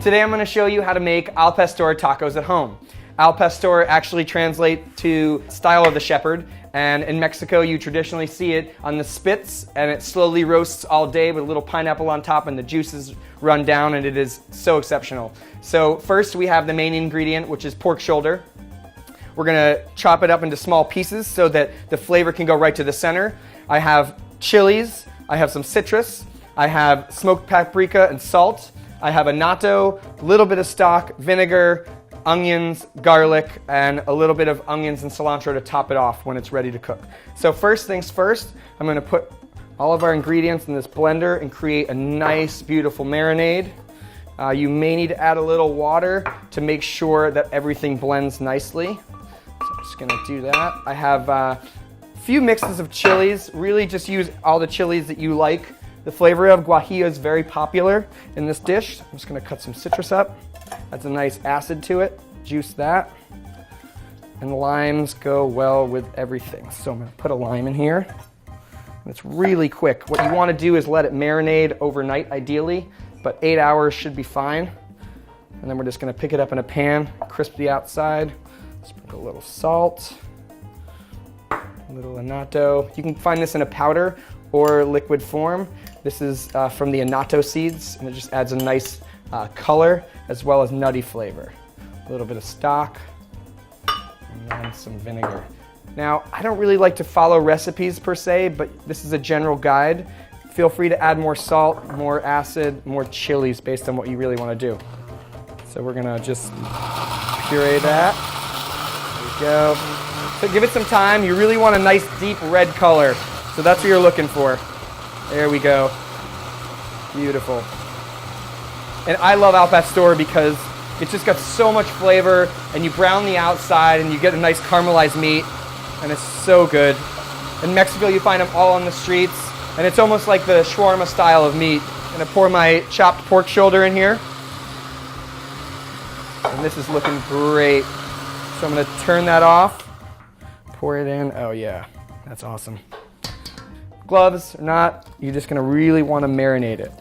Today I'm going to show you how to make al pastor tacos at home. Al pastor actually translates to style of the shepherd, and in Mexico you traditionally see it on the spits, and it slowly roasts all day with a little pineapple on top and the juices run down, and it is so exceptional. So first we have the main ingredient, which is pork shoulder. We're going to chop it up into small pieces so that the flavor can go right to the center. I have chilies, I have some citrus, I have smoked paprika and salt, I have annatto, a little bit of stock, vinegar, onions, garlic, and a little bit of onions and cilantro to top it off when it's ready to cook. So first things first, I'm going to put all of our ingredients in this blender and create a nice, beautiful marinade. You may need to add a little water to make sure that everything blends nicely. So I'm just going to do that. I have a few mixes of chilies. Really just use all the chilies that you like. The flavor of guajillo is very popular in this dish. I'm just going to cut some citrus up. That's a nice acid to it. Juice that. And the limes go well with everything. So I'm going to put a lime in here. And it's really quick. What you want to do is let it marinate overnight ideally, but 8 hours should be fine. And then we're just going to pick it up in a pan, crisp the outside, sprinkle a little salt, a little annatto. You can find this in a powder or liquid form. This is from the annatto seeds, and it just adds a nice color as well as nutty flavor. A little bit of stock, and then some vinegar. Now, I don't really like to follow recipes per se, but this is a general guide. Feel free to add more salt, more acid, more chilies based on what you really want to do. So we're gonna just puree that. There we go. So give it some time. You really want a nice deep red color. So that's what you're looking for. There we go. Beautiful. And I love al pastor because it's just got so much flavor, and you brown the outside and you get a nice caramelized meat, and it's so good. In Mexico you find them all on the streets, and it's almost like the shawarma style of meat. I'm gonna pour my chopped pork shoulder in here. And this is looking great. So I'm gonna turn that off, pour it in. Oh yeah, that's awesome. Gloves or not, you're just gonna really wanna marinate it.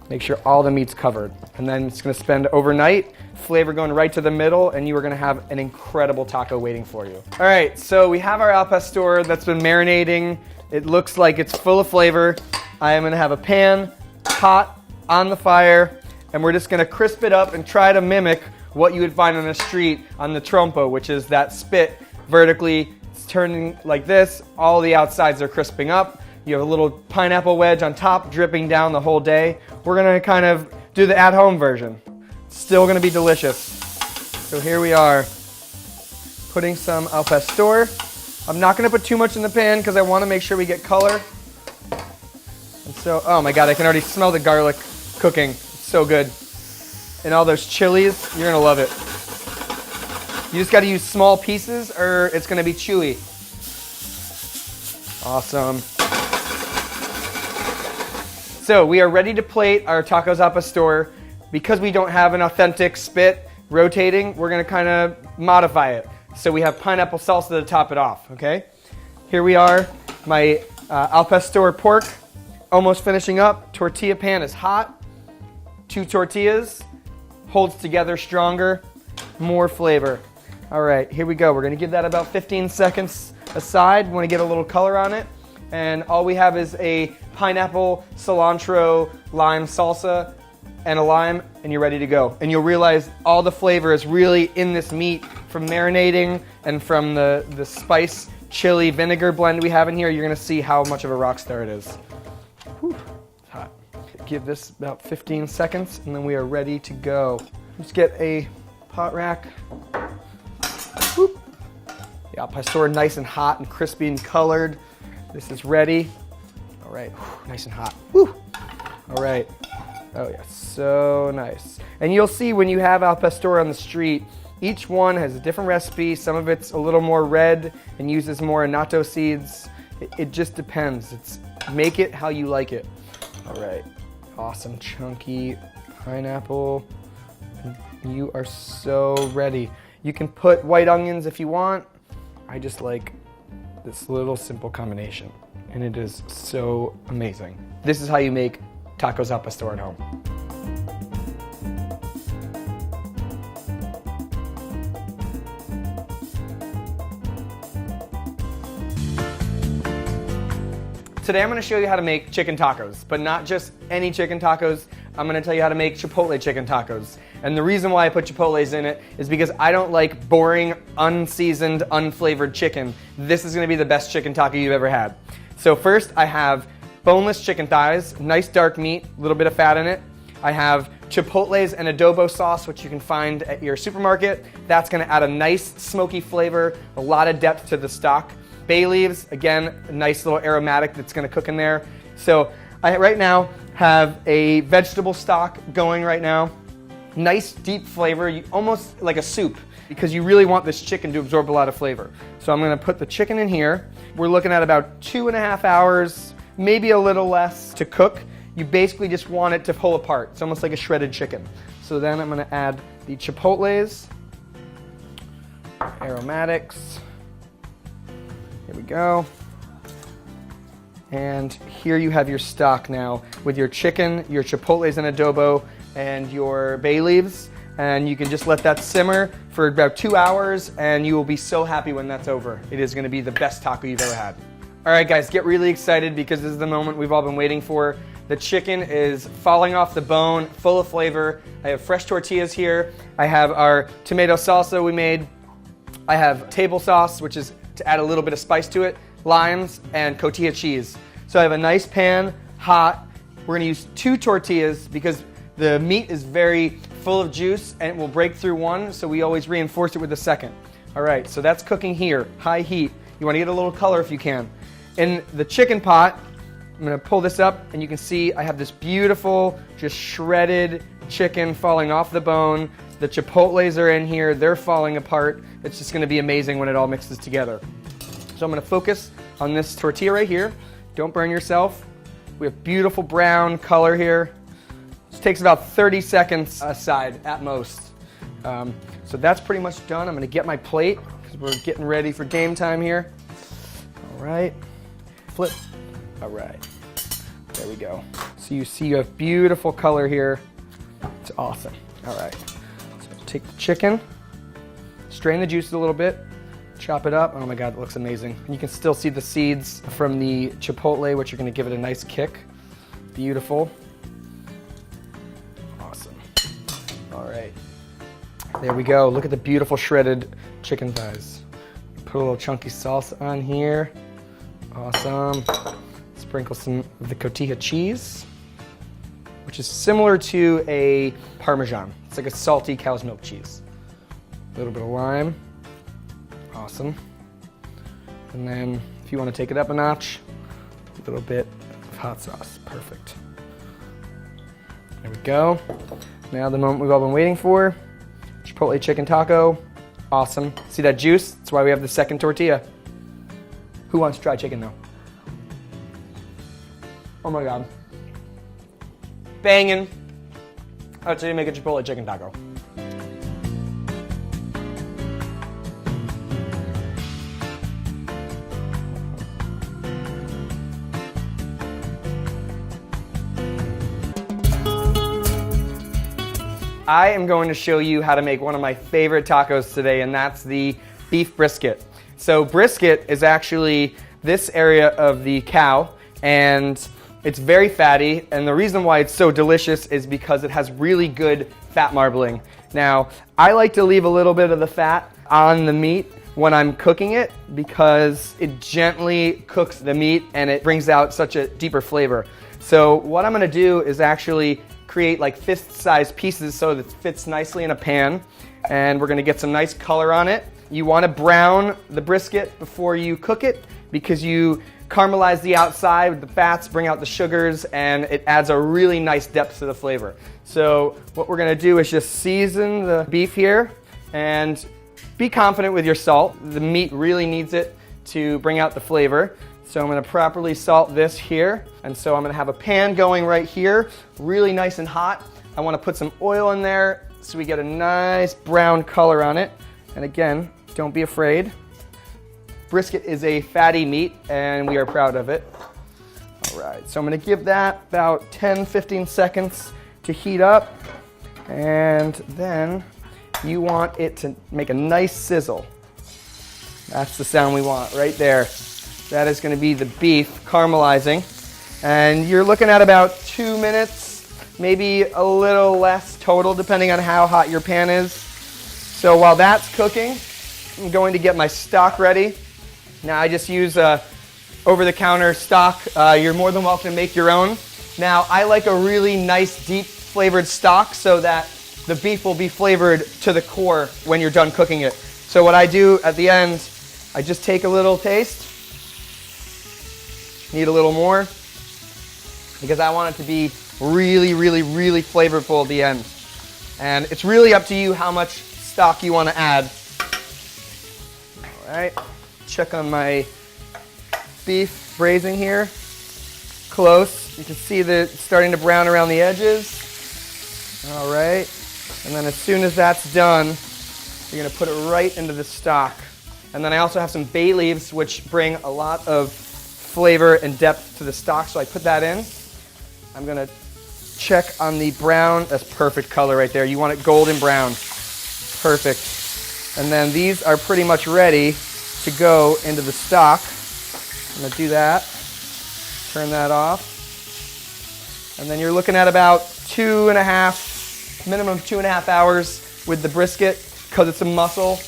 Make sure all the meat's covered. And then it's gonna spend overnight, flavor going right to the middle, and you are gonna have an incredible taco waiting for you. All right, so we have our al pastor that's been marinating. It looks like it's full of flavor. I am gonna have a pan, hot, on the fire, and we're just gonna crisp it up and try to mimic what you would find on the street on the trompo, which is that spit vertically. It's turning like this. All the outsides are crisping up. You have a little pineapple wedge on top dripping down the whole day. We're gonna kind of do the at-home version. It's still gonna be delicious. So here we are, putting some al pastor. I'm not gonna put too much in the pan because I wanna make sure we get color. And so, oh my God, I can already smell the garlic cooking. It's so good. And all those chilies, you're gonna love it. You just gotta use small pieces or it's gonna be chewy. Awesome. So we are ready to plate our tacos al pastor. Because we don't have an authentic spit rotating, we're gonna kind of modify it. So we have pineapple salsa to top it off, okay? Here we are, my al pastor pork, almost finishing up. Tortilla pan is hot. 2 tortillas, holds together stronger, more flavor. All right, here we go. We're gonna give that about 15 seconds aside. We wanna get a little color on it. And all we have is a pineapple, cilantro, lime salsa, and a lime, and you're ready to go. And you'll realize all the flavor is really in this meat from marinating and from the spice, chili, vinegar blend we have in here. You're gonna see how much of a rock star it is. Whew, it's hot. Give this about 15 seconds, and then we are ready to go. Just get a pot rack. Whoop. The al pastor nice and hot and crispy and colored. This is ready. All right, whew, nice and hot. Whew. All right. Oh yeah, so nice. And you'll see when you have al pastor on the street, each one has a different recipe. Some of it's a little more red and uses more annatto seeds. It just depends. It's make it how you like it. All right, awesome chunky pineapple. You are so ready. You can put white onions if you want. I just like this little simple combination, and it is so amazing. This is how you make tacos al pastor at home. Today I'm going to show you how to make chicken tacos, but not just any chicken tacos. I'm going to tell you how to make Chipotle chicken tacos. And the reason why I put Chipotles in it is because I don't like boring, unseasoned, unflavored chicken. This is going to be the best chicken taco you've ever had. So first I have boneless chicken thighs, nice dark meat, a little bit of fat in it. I have Chipotles and adobo sauce, which you can find at your supermarket. That's going to add a nice smoky flavor, a lot of depth to the stock. Bay leaves, again, a nice little aromatic that's going to cook in there. So I right now have a vegetable stock going right now. Nice deep flavor, almost like a soup, because you really want this chicken to absorb a lot of flavor. So I'm going to put the chicken in here. We're looking at about 2.5 hours, maybe a little less to cook. You basically just want it to pull apart. It's almost like a shredded chicken. So then I'm going to add the Chipotles, aromatics. Here we go. And here you have your stock now with your chicken, your Chipotles and adobo, and your bay leaves. And you can just let that simmer for about 2 hours, and you will be so happy when that's over. It is going to be the best taco you've ever had. All right, guys, get really excited because this is the moment we've all been waiting for. The chicken is falling off the bone, full of flavor. I have fresh tortillas here. I have our tomato salsa we made. I have table sauce, which is to add a little bit of spice to it, limes, and cotija cheese. So I have a nice pan, hot. We're gonna use 2 tortillas because the meat is very full of juice and it will break through one, so we always reinforce it with the second. All right, so that's cooking here, high heat. You wanna get a little color if you can. In the chicken pot, I'm gonna pull this up and you can see I have this beautiful, just shredded chicken falling off the bone. The Chipotles are in here, they're falling apart. It's just gonna be amazing when it all mixes together. So I'm gonna focus on this tortilla right here. Don't burn yourself. We have beautiful brown color here. This takes about 30 seconds aside at most. So that's pretty much done. I'm gonna get my plate because we're getting ready for game time here. All right, flip. All right, there we go. So you see you have beautiful color here. It's awesome. All right. Take the chicken, strain the juice a little bit, chop it up. Oh my God, it looks amazing. And you can still see the seeds from the Chipotle, which are gonna give it a nice kick. Beautiful. Awesome. All right, there we go. Look at the beautiful shredded chicken thighs. Put a little chunky salsa on here. Awesome. Sprinkle some of the cotija cheese, which is similar to a Parmesan. It's like a salty cow's milk cheese. A little bit of lime. Awesome. And then if you want to take it up a notch, a little bit of hot sauce. Perfect. There we go. Now the moment we've all been waiting for. Chipotle chicken taco. Awesome. See that juice? That's why we have the second tortilla. Who wants to try chicken though? Oh my God. Banging. That's how you make a Chipotle chicken taco. I am going to show you how to make one of my favorite tacos today, and that's the beef brisket. So brisket is actually this area of the cow, and it's very fatty, and the reason why it's so delicious is because it has really good fat marbling. Now, I like to leave a little bit of the fat on the meat when I'm cooking it because it gently cooks the meat and it brings out such a deeper flavor. So what I'm gonna do is actually create like fist-sized pieces so that it fits nicely in a pan, and we're gonna get some nice color on it. You wanna brown the brisket before you cook it because you caramelize the outside with the fats, bring out the sugars, and it adds a really nice depth to the flavor. So what we're gonna do is just season the beef here and be confident with your salt. The meat really needs it to bring out the flavor. So I'm gonna properly salt this here. And so I'm gonna have a pan going right here, really nice and hot. I wanna put some oil in there so we get a nice brown color on it. And again, don't be afraid. Brisket is a fatty meat and we are proud of it. All right, so I'm gonna give that about 10-15 seconds to heat up, and then you want it to make a nice sizzle. That's the sound we want right there. That is going to be the beef caramelizing. And you're looking at about 2 minutes, maybe a little less total, depending on how hot your pan is. So while that's cooking, I'm going to get my stock ready. Now I just use over-the-counter stock. You're more than welcome to make your own. Now I like a really nice deep flavored stock so that the beef will be flavored to the core when you're done cooking it. So what I do at the end, I just take a little taste. Need a little more because I want it to be really, really, really flavorful at the end. And it's really up to you how much stock you want to add. All right, check on my beef braising here. Close. You can see that it's starting to brown around the edges. All right, and then as soon as that's done, you're going to put it right into the stock. And then I also have some bay leaves, which bring a lot of flavor and depth to the stock, so I put that in. I'm going to check on the brown. That's perfect color right there. You want it golden brown. Perfect. And then these are pretty much ready to go into the stock. I'm going to do that. Turn that off. And then you're looking at about 2.5, minimum 2.5 hours with the brisket because it's a muscle.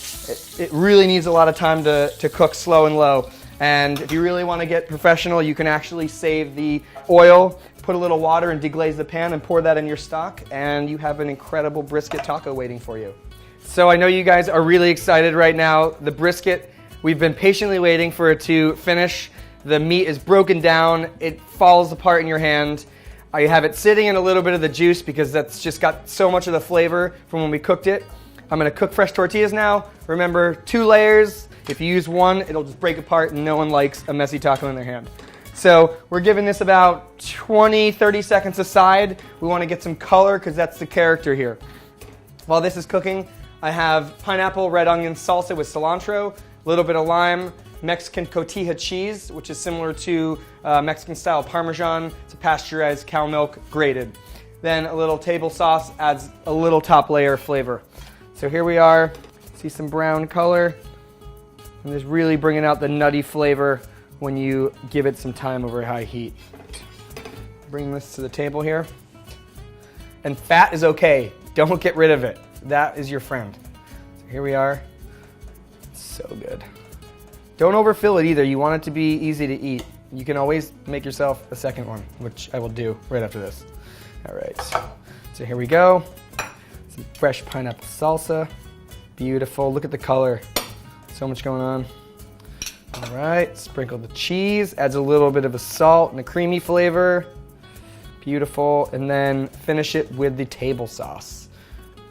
It really needs a lot of time to cook slow and low. And if you really want to get professional, you can actually save the oil, put a little water and deglaze the pan and pour that in your stock, and you have an incredible brisket taco waiting for you. So I know you guys are really excited right now. The brisket, we've been patiently waiting for it to finish. The meat is broken down. It falls apart in your hand. I have it sitting in a little bit of the juice because that's just got so much of the flavor from when we cooked it. I'm going to cook fresh tortillas now. Remember, 2 layers. If you use one, it'll just break apart and no one likes a messy taco in their hand. So we're giving this about 20, 30 seconds aside. We want to get some color because that's the character here. While this is cooking, I have pineapple red onion salsa with cilantro, a little bit of lime, Mexican cotija cheese, which is similar to Mexican style Parmesan. It's a pasteurized cow milk grated. Then a little table sauce adds a little top layer of flavor. So here we are, see some brown color, and just really bringing out the nutty flavor when you give it some time over high heat. Bring this to the table here. And fat is okay, don't get rid of it. That is your friend. So here we are, so good. Don't overfill it either, you want it to be easy to eat. You can always make yourself a second one, which I will do right after this. All right, so here we go. Some fresh pineapple salsa. Beautiful, look at the color. So much going on. All right, sprinkle the cheese, adds a little bit of a salt and a creamy flavor. Beautiful, and then finish it with the table sauce.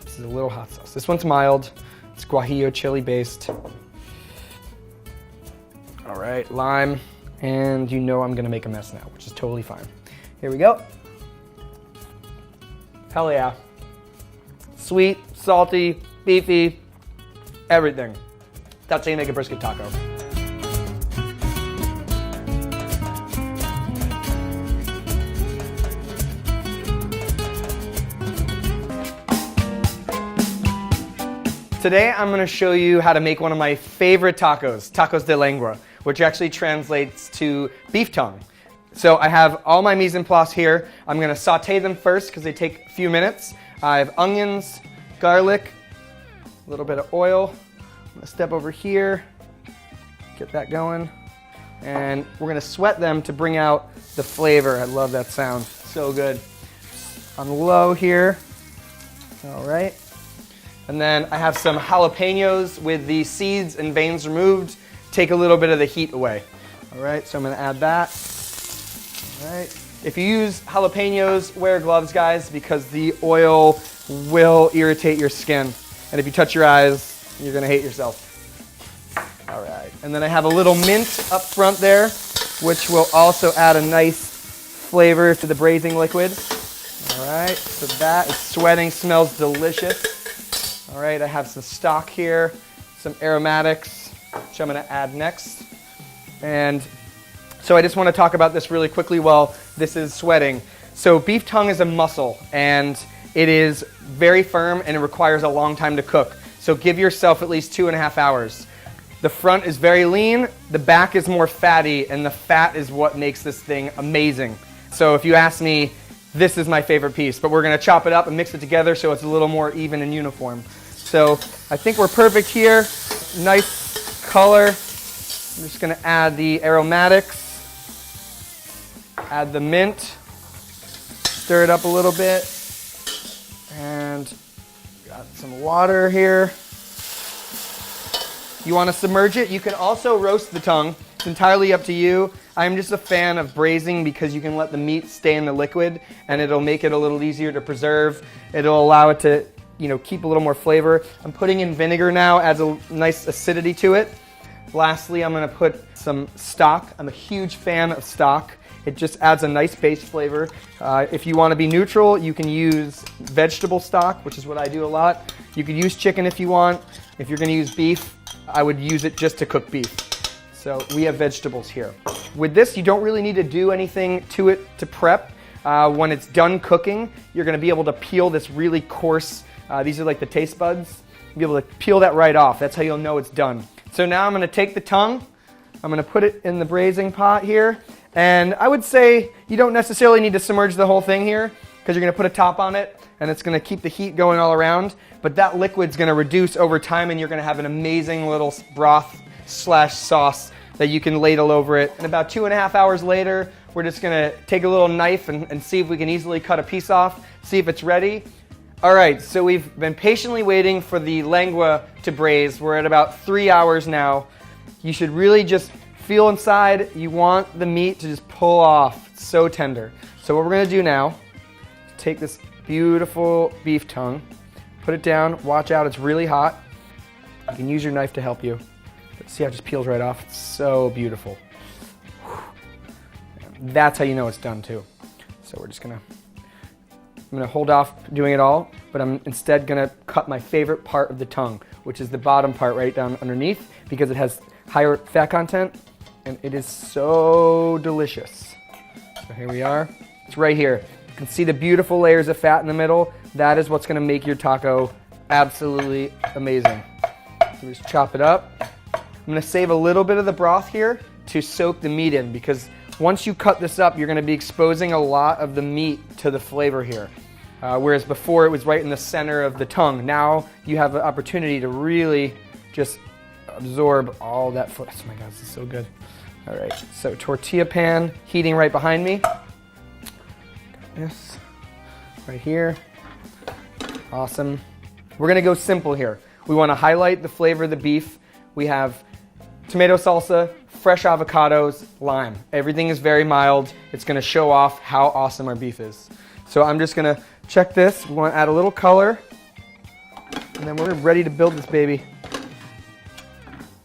This is a little hot sauce. This one's mild. It's guajillo chili based. All right, lime, and you know I'm gonna make a mess now, which is totally fine. Here we go. Hell yeah. Sweet, salty, beefy, everything. That's how you make a brisket taco. Today I'm going to show you how to make one of my favorite tacos, tacos de lengua, which actually translates to beef tongue. So I have all my mise en place here. I'm going to saute them first because they take a few minutes. I have onions, garlic, a little bit of oil. I'm going to step over here, get that going, and we're going to sweat them to bring out the flavor. I love that sound, so good. On low here, all right. And then I have some jalapenos with the seeds and veins removed, take a little bit of the heat away. All right, so I'm going to add that. All right. If you use jalapenos, wear gloves, guys, because the oil will irritate your skin. And if you touch your eyes, you're going to hate yourself. All right. And then I have a little mint up front there, which will also add a nice flavor to the braising liquid. All right. So that is sweating, smells delicious. All right. I have some stock here, some aromatics, which I'm going to add next. And so I just want to talk about this really quickly while this is sweating. So beef tongue is a muscle, and it is very firm and it requires a long time to cook. So give yourself at least 2.5 hours. The front is very lean, the back is more fatty, and the fat is what makes this thing amazing. So if you ask me, this is my favorite piece, but we're gonna chop it up and mix it together so it's a little more even and uniform. So I think we're perfect here. Nice color. I'm just gonna add the aromatics, add the mint, stir it up a little bit, and got some water here. You want to submerge it? You can also roast the tongue. It's entirely up to you. I'm just a fan of braising because you can let the meat stay in the liquid and it'll make it a little easier to preserve. It'll allow it to, keep a little more flavor. I'm putting in vinegar now, adds a nice acidity to it. Lastly, I'm going to put some stock. I'm a huge fan of stock. It just adds a nice base flavor. If you want to be neutral, you can use vegetable stock, which is what I do a lot. You could use chicken if you want. If you're going to use beef, I would use it just to cook beef. So we have vegetables here. With this, you don't really need to do anything to it to prep. When it's done cooking, you're going to be able to peel this really coarse, these are like the taste buds. You'll be able to peel that right off. That's how you'll know it's done. So now I'm going to take the tongue, I'm going to put it in the braising pot here, and I would say you don't necessarily need to submerge the whole thing here because you're going to put a top on it and it's going to keep the heat going all around, but that liquid's going to reduce over time and you're going to have an amazing little broth / sauce that you can ladle over it. And about 2.5 hours later, we're just going to take a little knife and see if we can easily cut a piece off, see if it's ready. All right, so we've been patiently waiting for the lengua to braise. We're at about 3 hours now. You should really just feel inside. You want the meat to just pull off. It's so tender. So what we're going to do now, take this beautiful beef tongue, put it down, watch out, it's really hot. You can use your knife to help you. See how it just peels right off? It's so beautiful. That's how you know it's done too. So I'm gonna hold off doing it all, but I'm instead gonna cut my favorite part of the tongue, which is the bottom part right down underneath, because it has higher fat content and it is so delicious. So here we are. It's right here. You can see the beautiful layers of fat in the middle. That is what's gonna make your taco absolutely amazing. So just chop it up. I'm gonna save a little bit of the broth here to soak the meat in, because once you cut this up, you're gonna be exposing a lot of the meat to the flavor here. Whereas before it was right in the center of the tongue. Now you have an opportunity to really just absorb all that flavor. Oh my God, this is so good. All right, so tortilla pan heating right behind me. Got this right here. Awesome. We're gonna go simple here. We wanna highlight the flavor of the beef. We have tomato salsa, fresh avocados, lime. Everything is very mild. It's gonna show off how awesome our beef is. So I'm just gonna check this. We wanna add a little color, and then we're ready to build this baby.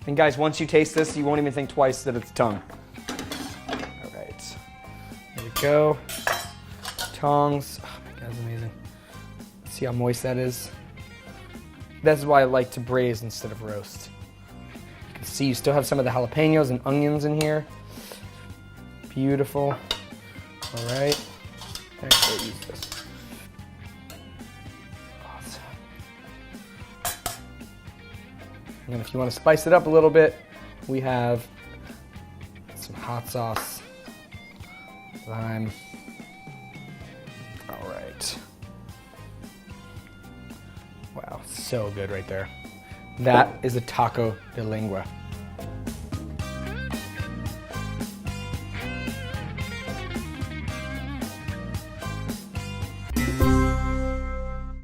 And guys, once you taste this, you won't even think twice that it's tongue. All right, there we go. Tongs, oh my God, that's amazing. See how moist that is? That's why I like to braise instead of roast. You can see you still have some of the jalapenos and onions in here. Beautiful. All right. Actually, use this. Awesome. And if you want to spice it up a little bit, we have some hot sauce, lime. All right. Wow, so good right there. That is a taco de lengua.